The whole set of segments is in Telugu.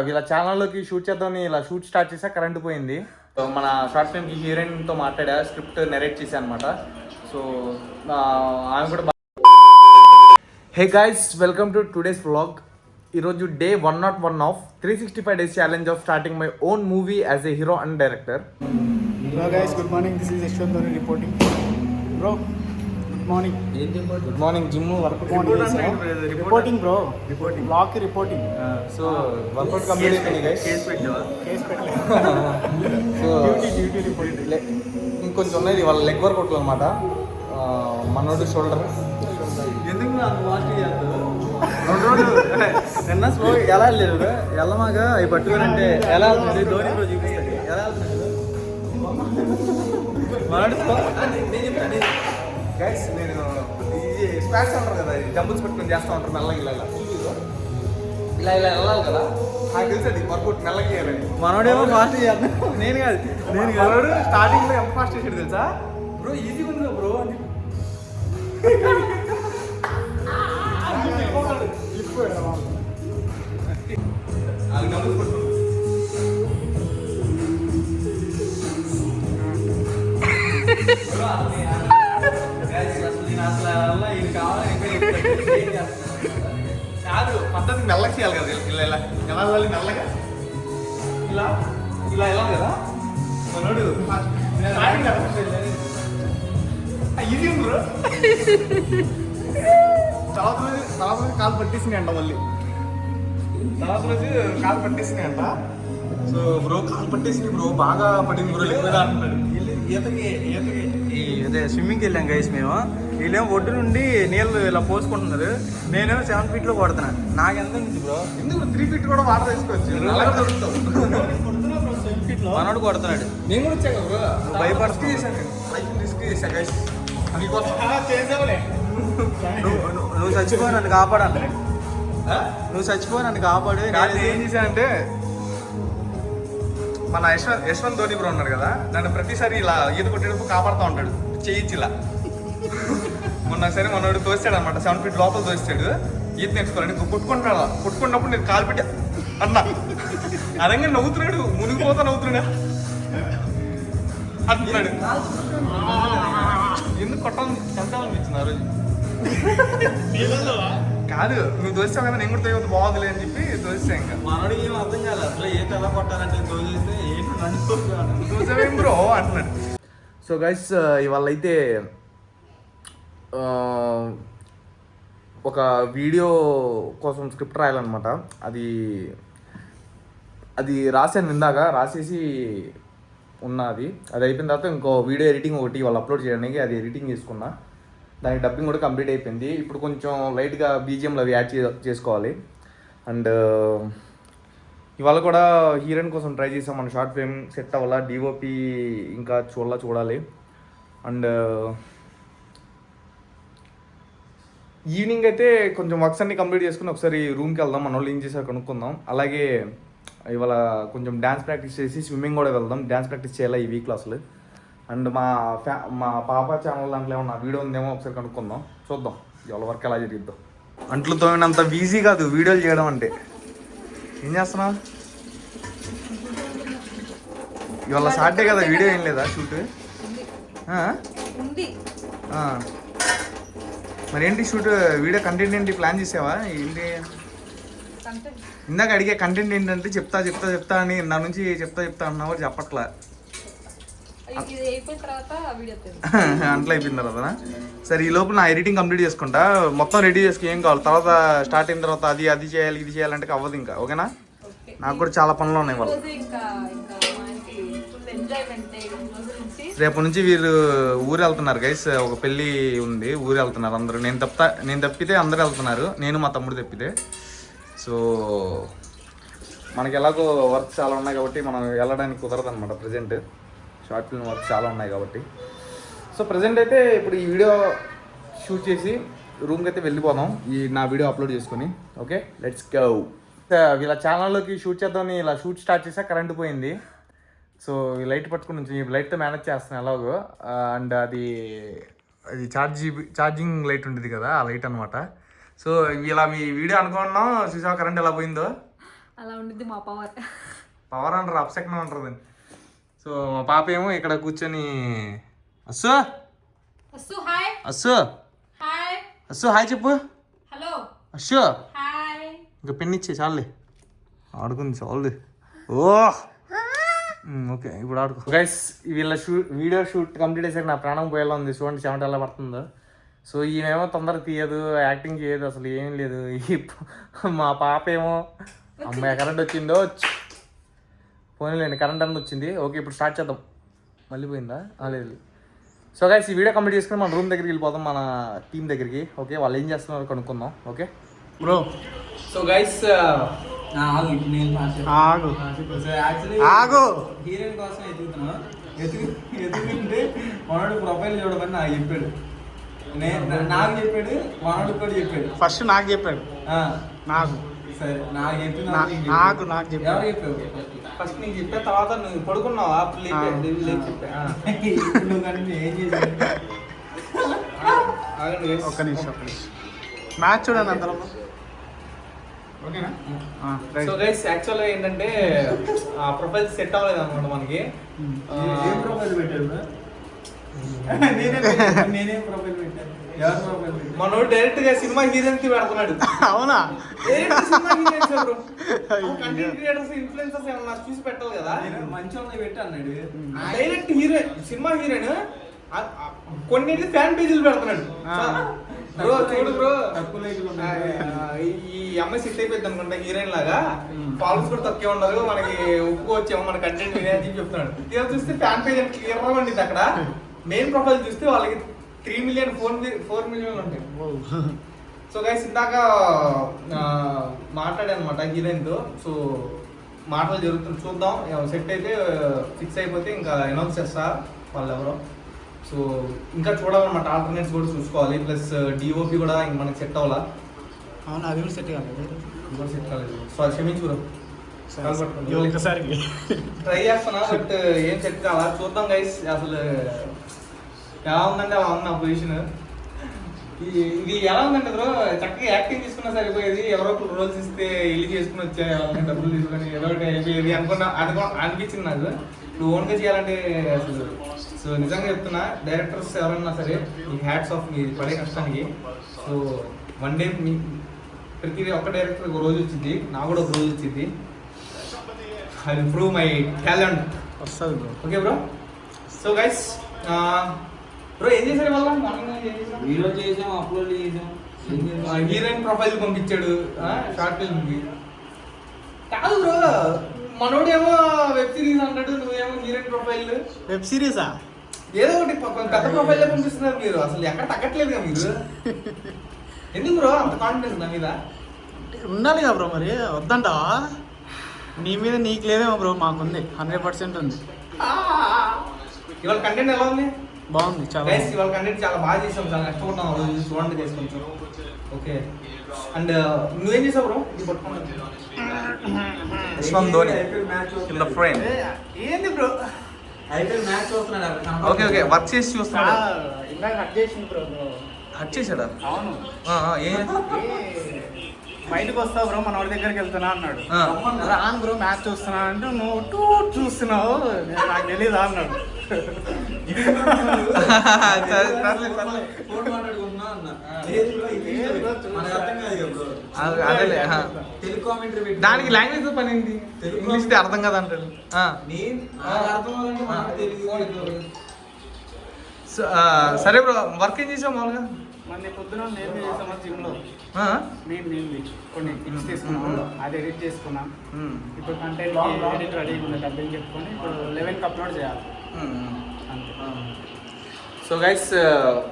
వీళ్ళ ఛానల్లోకి షూట్ చేద్దామని ఇలా షూట్ స్టార్ట్ చేసా కరెంట్ పోయింది. సో మన షార్ట్ ఫిల్మ్కి హీరోయిన్తో మాట్లాడా, స్క్రిప్ట్ నెరేట్ చేశా అనమాట. సో ఆమె కూడా hey guys, welcome to today's vlog. ఈరోజు day 101 of 365 days challenge of starting my own movie as a hero and director. Hello guys, good morning. This is Yashwant Dhoni reporting. Bro, good morning. Good morning. Gym workout Reporting bro. Reporting. Vlog ki reporting. So workout complete అయిపోయింది గైస్. Case పెట్టలేదు. So Duty reporting. ఇంకొంచెం ఉన్నాయి వాళ్ళ లెగ్ వర్కౌట్లు అనమాట. మనోడు షోల్డర్. ఎందుకు నాకు వాటి నిన్న స్లో ఎలా లేదు ఎల్లమాగా అవి పట్టుకునంటే ఎలా అవుతుంది ధోని కూడా చూపిస్తాడు ఎలా అవుతుంది గైస్ నేను ఇది స్పాక్స్ అంటారు కదా, జంబుల్స్ పెట్టుకొని చేస్తూ ఉంటారు మెల్లగా ఇలా ఇలా ఇలా వెళ్ళాలి కదా. నాకు తెలుసు అది వర్కౌట్ మెల్లగా చేయాలని. మనోడేమో ఫాస్ట్ చేస్తాను నేను కాదు మనోడు స్టార్టింగ్లో ఎంత ఫాస్ట్ చేసాడు తెలుసా బ్రో, ఈజీగా ఉంది బ్రో అని అది జంబుల్స్ పెట్టుకుంటాడు. కాదు, పద్ధతి మెల్లగా చేయాలి కదా. ఇలా ఇలా ఎలా వెళ్ళాలి మెల్లగా ఇలా ఇలా వెళ్ళాలి కదా. మనోడు ఈజీ ఉంది బ్రో. తర్వాత రోజు కాలు పట్టేసినాయి అంట. మళ్ళీ తర్వాత రోజు కాలు పట్టేసినాయి అంట. సో బ్రో కాలు పట్టేసినాయి బ్రో, బాగా పడింది బ్రో లిక్విడ్ అంటున్నాడు. అదే స్విమ్మింగ్కి వెళ్ళాం గైస్ మేము. వీళ్ళేమో ఒడ్డు నుండి నీళ్ళు ఇలా పోసుకుంటున్నారు, నేనేమో 7 feet కొడుతున్నా. నాకు ఎంత ఉంది బ్రో? ఎందుకు 3 feet కూడా వాటర్ వేసుకోవచ్చు. మనోడు కొడుతున్నాడు. నేను కూడా వచ్చాను బ్రో. భయపడుతూ రిస్క్ చేశా గైస్. నువ్వు చచ్చిపో నన్ను కాపాడాలి. నువ్వు చచ్చిపో నన్ను కాపాడు. ఏం చేశానంటే మన యశ్వంత్ ధోని బ్రో ఉన్నాడు కదా, నన్ను ప్రతిసారి ఇలా ఈత కొట్టేటప్పుడు కాపాడుతూ ఉంటాడు చేయించి ఇలా. మొన్నసారి మనోడు తోస్తాడు అనమాట, 7 feet లోపల తోస్తాడు. ఈత నేర్చుకోవాలని కొట్టుకుంటాడు. కొట్టుకున్నప్పుడు నేను కాలు పెట్టి అన్నా అదంగా నవ్వుతున్నాడు, మునిగిపోతా నవ్వుతున్నాడు అంటున్నాడు. ఎందుకు కొట్టాలనిపించింది ఆ రోజు. కాదు, నువ్వు దోస్తావు కదా, నేను కూడా తోయవద్దు బాగుందిలే అని చెప్పి దోస్తా. ఇంకా మనోడికి ఏం అర్థం కాదు అసలు ఏ తెల్ల కొట్టాలంటే తోచేస్తే ఏంటి దోసేం బ్రో అంటున్నాడు. సో గైస్, ఇవాళ అయితే ఒక వీడియో కోసం స్క్రిప్ట్ రాయాలన్నమాట. అది రాశాను ఇందాక, రాసేసి ఉన్నది. అది అయిపోయిన తర్వాత ఇంకో వీడియో ఎడిటింగ్ ఒకటి వాళ్ళు అప్లోడ్ చేయడానికి అది ఎడిటింగ్ చేసుకున్నా. దానికి డబ్బింగ్ కూడా కంప్లీట్ అయిపోయింది. ఇప్పుడు కొంచెం లైట్గా బీజిఎంలు అవి యాడ్ చేసుకోవాలి. అండ్ ఇవాళ కూడా హీరోయిన్ కోసం ట్రై చేసాం. మన షార్ట్ ఫిల్మ్ సెట్ అవ్వాలా, డిఓపి ఇంకా చూడాలి. అండ్ ఈవినింగ్ అయితే కొంచెం వర్క్స్ అన్ని కంప్లీట్ చేసుకుని ఒకసారి రూమ్కి వెళ్దాం, మన వాళ్ళు ఏం చేసారు కనుక్కుందాం. అలాగే ఇవాళ కొంచెం డ్యాన్స్ ప్రాక్టీస్ చేసి స్విమ్మింగ్ కూడా వెళ్దాం. డ్యాన్స్ ప్రాక్టీస్ చేయాలి ఈ వీక్లో అసలు. అండ్ మా పాప ఛానల్ దాంట్లో ఏమన్నా వీడియో ఉందేమో ఒకసారి కనుక్కుందాం, చూద్దాం ఇవాళ వర్క్ ఎలా జరిగిద్దాం. అంట్లు తోమినంత ఈజీ కాదు వీడియోలు చేయడం అంటే. ఏం చేస్తున్నావు ఇవాళ? సాటర్డే కదా, వీడియో ఏం లేదా షూట్? మరి ఏంటి షూట్ వీడియో కంటెంట్ ఏంటి ప్లాన్ చేసావా ఏంటి? ఇందాక అడిగే కంటెంట్ ఏంటంటే చెప్తా అని నా నుంచి చెప్తా అన్నావు, చెప్పట్లా. అంట్లో అయిపోయిన తర్వాత సరే, ఈ లోపు నా ఎడిటింగ్ కంప్లీట్ చేసుకుంటా. మొత్తం రెడీ చేసుకుని ఏం కావాలి, తర్వాత స్టార్ట్ అయిన తర్వాత అది చేయాలి ఇది చేయాలంటే అవ్వదు ఇంకా. ఓకేనా? నాకు కూడా చాలా పనులు ఉన్నాయి వాళ్ళు. రేపు నుంచి వీళ్ళు ఊరు వెళ్తున్నారు గైస్. ఒక పెళ్ళి ఉంది, ఊరు వెళ్తున్నారు అందరూ. నేను తప్పితే అందరూ వెళ్తున్నారు, నేను మా తమ్ముడు తప్పితే. సో మనకి ఎలాగో వర్క్ చాలా ఉన్నాయి కాబట్టి మనం వెళ్ళడానికి కుదరదు అనమాట. ప్రజెంట్ షార్ట్ ఫిల్మ్ వర్క్ చాలా ఉన్నాయి కాబట్టి. సో ప్రజెంట్ అయితే ఇప్పుడు ఈ వీడియో షూట్ చేసి రూమ్కి అయితే వెళ్ళిపోదాం, నా వీడియో అప్లోడ్ చేసుకొని. Okay, let's go. వీళ్ళ ఛానల్లోకి షూట్ చేద్దామని ఇలా షూట్ స్టార్ట్ చేసా కరెంట్ పోయింది. సో ఈ లైట్ పట్టుకుని నుంచి లైట్తో మేనేజ్ చేస్తున్నాను ఎలాగో. అండ్ అది ఛార్జింగ్ లైట్ ఉంటుంది కదా, ఆ లైట్ అనమాట. సో ఇలా మీ వీడియో అనుకున్నాం, చూసా కరెంట్ ఎలా పోయిందో. అలా ఉండిద్ది మా పవర్. పవర్ అంటారు, అప్సెక్నం అంటారు. సో మా పాప ఏమో ఇక్కడ కూర్చొని అస్సు అస్సు హాయ్. అస్సు హాయ్. అస్సు హాయ్ చెప్పు. హలో. అస్సు హాయ్. ఇంకా పెన్ ఇచ్చే చాలులే, ఆడుకుంది చాలు. ఓ ఓకే ఇప్పుడు ఆడుకో. గైస్ వీళ్ళ వీడియో షూట్ కంప్లీట్ అయ్యేసరికి నా ప్రాణం పోయేలా ఉంది. చూడండి చెమట ఎలా పడుతుందో. సో ఈయనేమో తొందరగా తీయదు, యాక్టింగ్ చేయదు, అసలు ఏం లేదు. మా పాప ఏమో అమ్మాయి కరెంట్ వచ్చిందో పోనీలేండి, కరెంట్ అన్న వచ్చింది. ఓకే ఇప్పుడు స్టార్ట్ చేద్దాం. మళ్ళీ పోయిందా? లేదు. సో గైస్ ఈ వీడియో కంప్లీట్ చేసుకుని మన రూమ్ దగ్గరికి వెళ్ళిపోతాం, మన టీం దగ్గరికి. ఓకే వాళ్ళు ఏం చేస్తున్నారో కనుక్కుందాం. Okay bro. సో గైస్ ఆగు ఆగు. హీరోయిన్ కోసం ఎత్తుకుంటే మనోడు ప్రొఫైల్ చూడమని నాకు చెప్పాడు. నాకు చెప్పాడు, మనోడు కూడా చెప్పాడు. ఫస్ట్ నాకు చెప్పాడు. నాకు సరే నాకు చెప్పి నాకు చెప్పాడు. ఎవరు చెప్పావు? ఫస్ట్ నీకు చెప్పిన తర్వాత నువ్వు పడుకున్నావా? చెప్పా నువ్వు కానీ ఏం చేసావు? ఒక్క నిమిషం మ్యాచ్ చూడండి అందరం. ఓకేనా? సో గైస్ యాక్చువల్గా ఏంటంటే ఆ ప్రొఫైల్ సెట్ అవ్వలేదు అనమాట మనకి. ఏం ప్రొఫైల్ పెట్టాడు? నేనేం ప్రొఫైల్ పెట్టాను? ఎవరు ప్రొఫైల్ పెట్టాను? మనోడు డైరెక్ట్ గా సినిమా హీరోయిన్స్ అవునా? కంటెంట్ క్రియేటర్స్ ఇన్ఫ్లుయెన్సర్స్ ఏమన్నా చూసి పెట్టాలి కదా. మంచి వాళ్ళని పెట్టి అన్నాడు. డైరెక్ట్ హీరోయిన్, సినిమా హీరోయిన్ కొన్నిటి ఫ్యాన్ పేజీలు పెడుతున్నాడు. బ్రో చూడు బ్రో, ఈ అమ్మాయి సెట్ అయిపోయింది అనుకుంటా హీరోయిన్ లాగా, ఫాలోవర్స్ కూడా తక్కువ ఉండదు, మనకి ఒప్పుకోవచ్చేమో మన కంటెంట్ వినేది చెప్తున్నాడు. ఇలా చూస్తే ఫ్యాన్ పేజ్ అంటే క్లియర్ గా ఉండింది. అక్కడ మెయిన్ ప్రొఫైల్ చూస్తే వాళ్ళకి 3 మిలియన్ 4 మిలియన్ ఉంటాయి. సో గైస్ ఇందాక మాట్లాడాను అనమాట హీరోయిన్తో. సో మాటలు జరుగుతుంది, చూద్దాం. సెట్ అయితే ఫిక్స్ అయిపోతే ఇంకా అనౌన్స్ చేస్తా వాళ్ళు ఎవరో. సో ఇంకా చూడాలన్నమాట, ఆల్టర్నేట్స్ కూడా చూసుకోవాలి. ప్లస్ డిఓపి కూడా ఇంక మనకి సెట్ అవ్వాలా. అవును, అది కూడా సెట్ కాలేదు. కూడా సెట్ కాలేదు. సో క్షమించు ఒకసారి ట్రై చేస్తున్నా, బట్ ఏం సెట్ కావాలా చూద్దాం గైస్. అసలు ఎలా ఉందంటే అలా ఉంది నా పొజిషన్. ఇది ఎలా ఉందంటే బ్రో, చక్కగా యాక్టింగ్ తీసుకున్నా సరిపోయేది. ఎవరో ఒకరు రోల్స్ ఇస్తే ఇల్లు చేసుకుని వచ్చాయి, డబ్బులు తీసుకొని ఏదో ఒకటి అయిపోయేది అనిపించింది నాకు. ఇప్పుడు ఓన్గా చేయాలంటే అసలు. సో నిజంగా చెప్తున్నా, డైరెక్టర్స్ ఎవరన్నా సరే ఈ హ్యాట్స్ ఆఫ్ మీ పడే కష్టానికి. సో వన్ డే మీ ప్రతి ఒక్క డైరెక్టర్ ఒక రోజు వచ్చింది, నాకు కూడా ఒక రోజు వచ్చింది. I will prove my talent. వస్తుంది bro. Okay bro. So guys bro ఏం చేశారు వాళ్ళ ఈరోజు చేసాం, అప్లోడ్ చేసాం. హీరోయిన్ ప్రొఫైల్ పంపించాడు షార్ట్ ఫిల్మ్కి. కాదు బ్రో, మనోడేమో వెబ్ సిరీస్ అంటాడు, నువ్వేమో హీరోయిన్ ప్రొఫైల్. వెబ్ సిరీసా? ఏదో ఒకటి పెద్ద ప్రొఫైల్ పంపిస్తున్నారు మీరు. అసలు ఎక్కడ తగ్గట్లేదుగా మీరు. ఎందుకు బ్రో అంత కాన్ఫిడెన్స్ నా మీద? ఉండాలి కదా బ్రో, మరి వద్దంటావా? నీ మీద నీకు లేదేమో బ్రో, మాకుంది 100% ఉంది. ఇవాళ కంటెంట్ ఎలా ఉంది? బాగుంది చాలా. గైస్ ఇవాళ కంటెంట్ చాలా బాగా చేసాం, చాలా కష్టపడ్డాం రోజు. చూడండి గైస్ కొంచెం. ఓకే అండ్ నువ్వేం చేసావు బ్రో? ఇది పట్టుకున్నాను. ఏంది బ్రో? ఐపీఎల్ మ్యాచ్ చూస్తున్నాడు. ఓకే ఓకే వర్క్ చేసి చూస్తున్నాడు. ఇందాక హట్ చేసింది బ్రో. హట్ చేశాడా? అవును. ఏం బయటకు వస్తావు బ్రో, మన వాడి దగ్గరికి వెళ్తున్నా అన్నాడు. రాను బ్రో మ్యాచ్ చూస్తున్నా అంటే, నువ్వు టూ చూస్తున్నావు, నాకు తెలీదా అన్నాడు. దానికి లాంగ్వేజ్ పని ఏంటి? ఇంగ్లీష్ అర్థం కదా అంటాడు. సరే బ్రో, వర్క్ ఏం చేసావు మామూలుగా? మన పొద్దున నేను చేసామా జిమ్లో. నేను కొన్ని టిప్స్ తీసుకున్నాం, అది ఎడిట్ చేసుకున్నాం. ఇప్పుడు కంటెంట్ ఎడిట్ రెడీ ఉంది, డబ్బింగ్ చెప్పుకొని ఇప్పుడు 11కి అప్లోడ్ చేయాలి. సో గైస్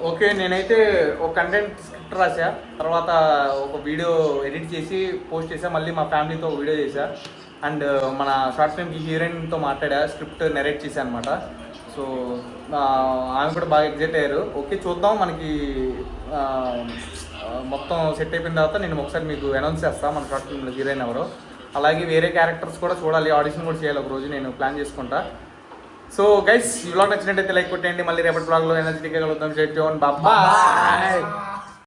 ఓకే, నేనైతే ఒక కంటెంట్ స్క్రిప్ట్ రాసా, తర్వాత ఒక వీడియో ఎడిట్ చేసి పోస్ట్ చేసా, మళ్ళీ మా ఫ్యామిలీతో ఒక వీడియో చేశా. అండ్ మన షార్ట్ ఫిల్మ్కి హీరోయిన్తో మాట్లాడా, స్క్రిప్ట్ నెరేట్ చేశా అనమాట. సో ఆమె కూడా బాగా ఎగ్జైట్ అయ్యారు. ఓకే చూద్దాం, మనకి మొత్తం సెట్ అయిపోయిన తర్వాత నేను ఒకసారి మీకు అనౌన్స్ చేస్తాను మన షార్ట్ ఫిల్మ్లో హీరోయిన్ ఎవరో. అలాగే వేరే క్యారెక్టర్స్ కూడా చూడాలి, ఆడిషన్ కూడా చేయాలి ఒక రోజు, నేను ప్లాన్ చేసుకుంటా. సో గైస్ ఈ వ్లాగ్ నచ్చినట్టయితే లైక్ కొట్టేయండి. మళ్ళీ రేపటి వ్లాగ్లో ఎనర్జెటిక్గా కలుద్దాం. బాయ్.